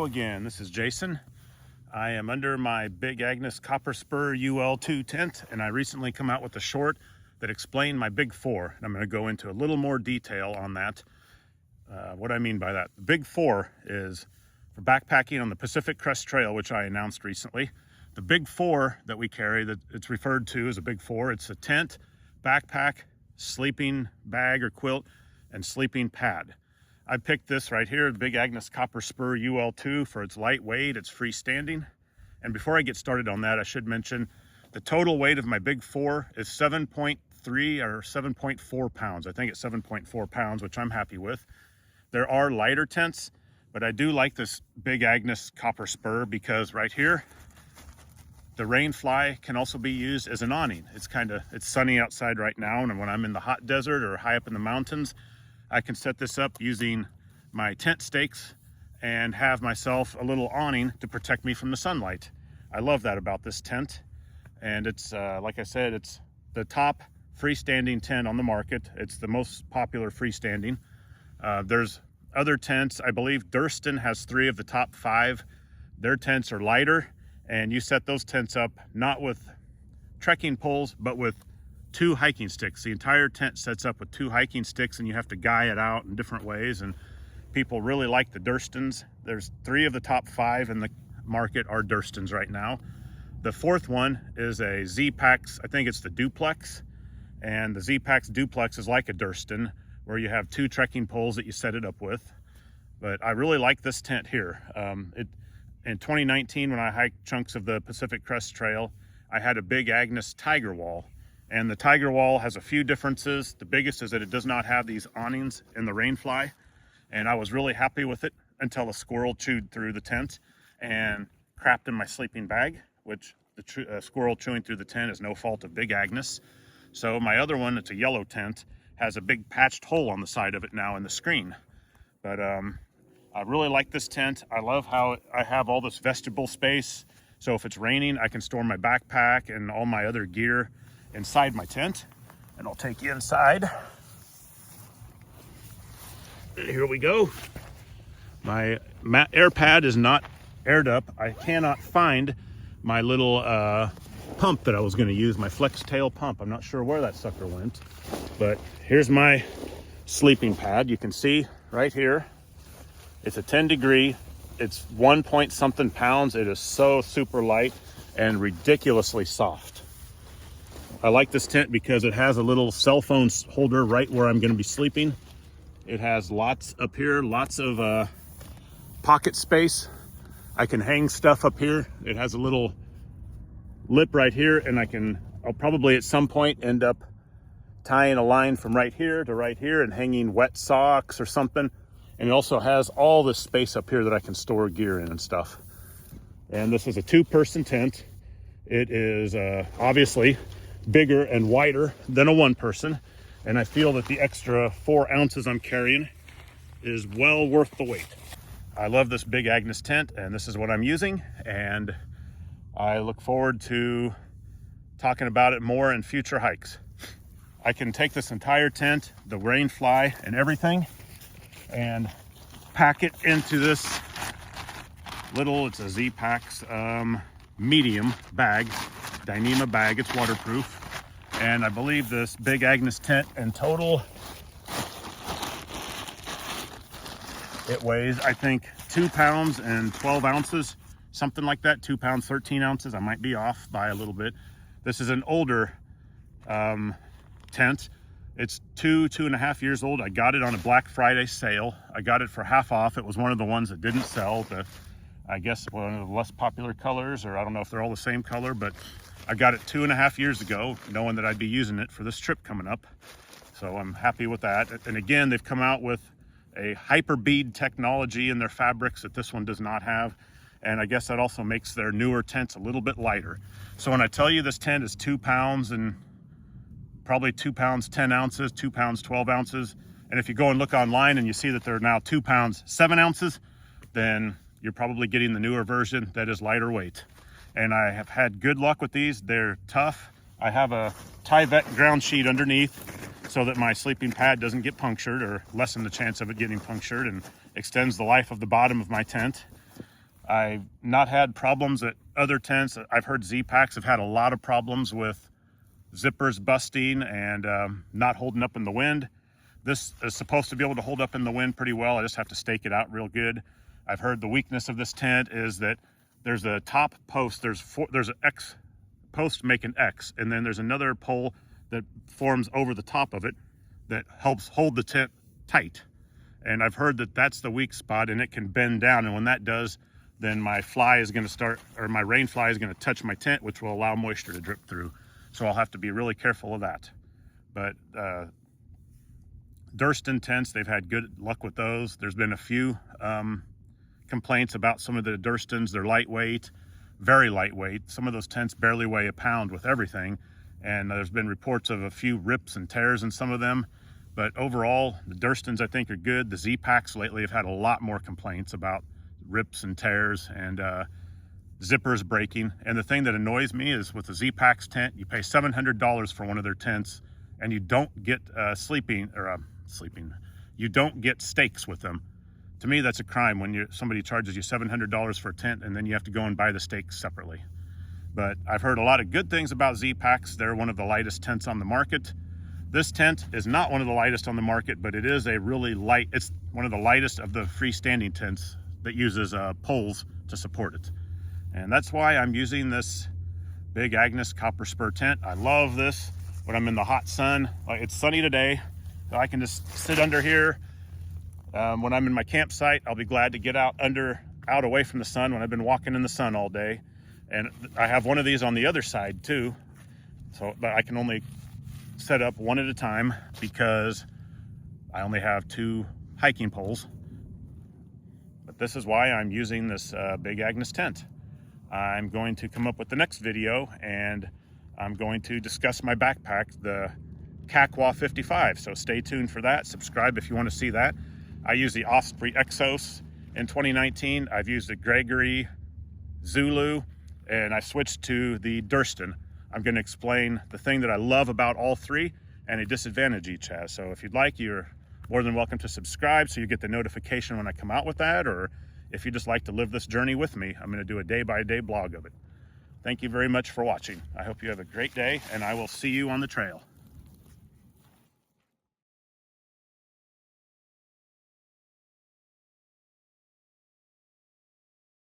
again. This is Jason. I am under my big Agnes Copper Spur UL2 tent, and I recently come out with a short that explained my big four. And I'm going to go into a little more detail on that. What I mean by that. The big four is for backpacking on the Pacific Crest Trail, which I announced recently. The big four that we carry, that it's referred to as a big four, it's a tent, backpack, sleeping bag or quilt, and sleeping pad. I picked this right here, the big Agnes Copper Spur UL2, for its lightweight, it's freestanding. And before I get started on that, I should mention the total weight of my big four is 7.3 or 7.4 pounds. I think it's 7.4 pounds, which I'm happy with. There are lighter tents, but I do like this big Agnes Copper Spur because right here, the rain fly can also be used as an awning. It's sunny outside right now, and when I'm in the hot desert or high up in the mountains, I can set this up using my tent stakes and have myself a little awning to protect me from the sunlight. I love that about this tent. And it's, like I said, it's the top freestanding tent on the market. It's the most popular freestanding. There's other tents. I believe Durston has 3 of the top 5. Their tents are lighter, and you set those tents up not with trekking poles, but with 2 hiking sticks. The entire tent sets up with 2 hiking sticks, and you have to guy it out in different ways, and people really like the Durstons. There's 3 of the top 5 in the market are Durstons right now. The 4th one is a Z-Pax, I think it's the Duplex, and the Z-Pax Duplex is like a Durston, where you have 2 trekking poles that you set it up with. But I really like this tent here. In 2019, when I hiked chunks of the Pacific Crest Trail, I had a big Agnes Tiger Wall. And the Tiger Wall has a few differences. The biggest is that it does not have these awnings in the rain fly. And I was really happy with it until a squirrel chewed through the tent and crapped in my sleeping bag, which the squirrel chewing through the tent is no fault of big Agnes. So my other one, it's a yellow tent, has a big patched hole on the side of it now in the screen. But I really like this tent. I love how I have all this vestibule space. So if it's raining, I can store my backpack and all my other gear inside my tent. And I'll take you inside. Here we go. My air pad is not aired up. I cannot find my little pump that I was going to use, my flex tail pump. I'm not sure where that sucker went, but here's my sleeping pad. You can see right here, it's a 10 degree. It's 1 point something pounds. It is so super light and ridiculously soft. I like this tent because it has a little cell phone holder right where I'm going to be sleeping. It has lots up here, lots of pocket space. I can hang stuff up here. It has a little lip right here, and I'll probably at some point end up tying a line from right here to right here and hanging wet socks or something. And it also has all this space up here that I can store gear in and stuff. And this is a 2-person tent. It is obviously bigger and wider than a 1-person, and I feel that the extra 4 ounces I'm carrying is well worth the weight. I love this big Agnes tent, and this is what I'm using, and I look forward to talking about it more in future hikes. I can take this entire tent, the rain fly and everything, and pack it into this little, it's a Z-Pax medium bag, Dyneema bag. It's waterproof, and I believe this big Agnes tent in total, it weighs, I think, 2 pounds and 12 ounces, something like that. 2 pounds 13 ounces. I might be off by a little bit. This is an older tent. It's 2.5 years old. I got it on a Black Friday sale. I got it for half off. It was one of the ones that didn't sell. I guess one of the less popular colors, or I don't know if they're all the same color, but I got it 2.5 years ago, knowing that I'd be using it for this trip coming up. So I'm happy with that. And again, they've come out with a hyper bead technology in their fabrics that this one does not have. And I guess that also makes their newer tents a little bit lighter. So when I tell you this tent is 2 pounds and probably 2 pounds 10 ounces, 2 pounds 12 ounces, and if you go and look online and you see that they're now 2 pounds 7 ounces, then you're probably getting the newer version that is lighter weight. And I have had good luck with these. They're tough. I have a Tyvek ground sheet underneath so that my sleeping pad doesn't get punctured, or lessen the chance of it getting punctured, and extends the life of the bottom of my tent. I've not had problems at other tents. I've heard Z-Packs have had a lot of problems with zippers busting and not holding up in the wind. This is supposed to be able to hold up in the wind pretty well. I just have to stake it out real good. I've heard the weakness of this tent is that there's a top post, there's an X post make an X, and then there's another pole that forms over the top of it that helps hold the tent tight. And I've heard that that's the weak spot, and it can bend down, and when that does, then my fly is going to start, or my rain fly is going to touch my tent, which will allow moisture to drip through. So I'll have to be really careful of that. But Durston tents, they've had good luck with those. There's been a few complaints about some of the Durstons. They're lightweight, very lightweight. Some of those tents barely weigh a pound with everything. And there's been reports of a few rips and tears in some of them. But overall, the Durstons I think are good. The Z-Packs lately have had a lot more complaints about rips and tears and zippers breaking. And the thing that annoys me is with the Z-Packs tent, you pay $700 for one of their tents, and you don't get you don't get stakes with them. To me, that's a crime when somebody charges you $700 for a tent and then you have to go and buy the stakes separately. But I've heard a lot of good things about Z-Packs. They're one of the lightest tents on the market. This tent is not one of the lightest on the market, but it is a really light, it's one of the lightest of the freestanding tents that uses poles to support it. And that's why I'm using this big Agnes Copper Spur tent. I love this when I'm in the hot sun. It's sunny today, so I can just sit under here. When I'm in my campsite, I'll be glad to get out away from the sun when I've been walking in the sun all day. And I have one of these on the other side too, but I can only set up one at a time because I only have 2 hiking poles. But this is why I'm using this big Agnes tent. I'm going to come up with the next video, and I'm going to discuss my backpack, the Kakwa 55. So stay tuned for that. Subscribe if you want to see that. I use the Osprey Exos in 2019. I've used the Gregory Zulu, and I switched to the Durston. I'm going to explain the thing that I love about all 3 and a disadvantage each has. So if you'd like, you're more than welcome to subscribe so you get the notification when I come out with that, or if you just like to live this journey with me, I'm going to do a day-by-day blog of it. Thank you very much for watching. I hope you have a great day, and I will see you on the trail.